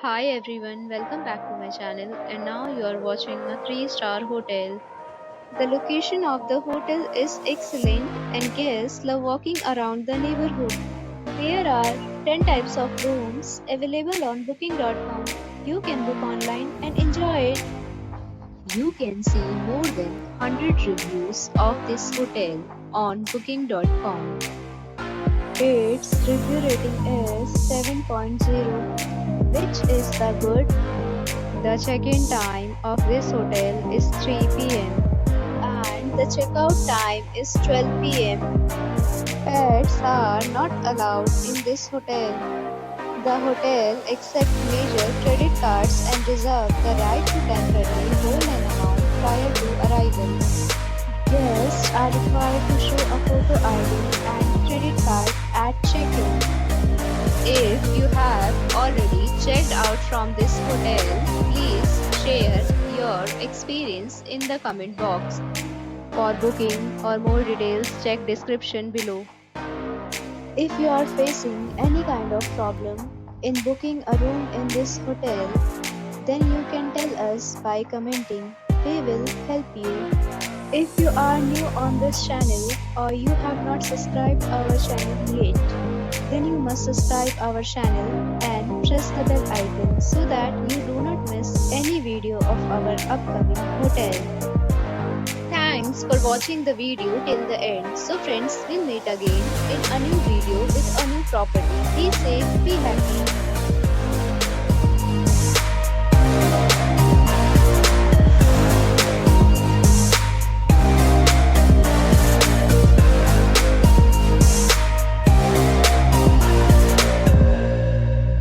Hi everyone, welcome back to my channel and now you are watching a 3-star hotel. The location of the hotel is excellent and guests love walking around the neighborhood. There are 10 types of rooms available on booking.com. You can book online and enjoy it. You can see more than 100 reviews of this hotel on booking.com. Its review rating is 7.0, which is the good. The check-in time of this hotel is 3 p.m. and the checkout time is 12 p.m. Pets are not allowed in this hotel. The hotel accepts major credit cards and reserves the right to temporarily hold an amount prior to arrival. Guests are required to show a photo ID and credit card at check-in. If you have already checked out from this hotel, please share your experience in the comment box. For booking or more details, check description below. If you are facing any kind of problem in booking a room in this hotel, then you can tell us by commenting. We will help you. If you are new on this channel or you have not subscribed our channel yet, then you must subscribe our channel and press the bell icon so that you do not miss any video of our upcoming hotel. Thanks for watching the video till the end. So friends, we'll meet again in a new video with a new property. Be safe, be happy.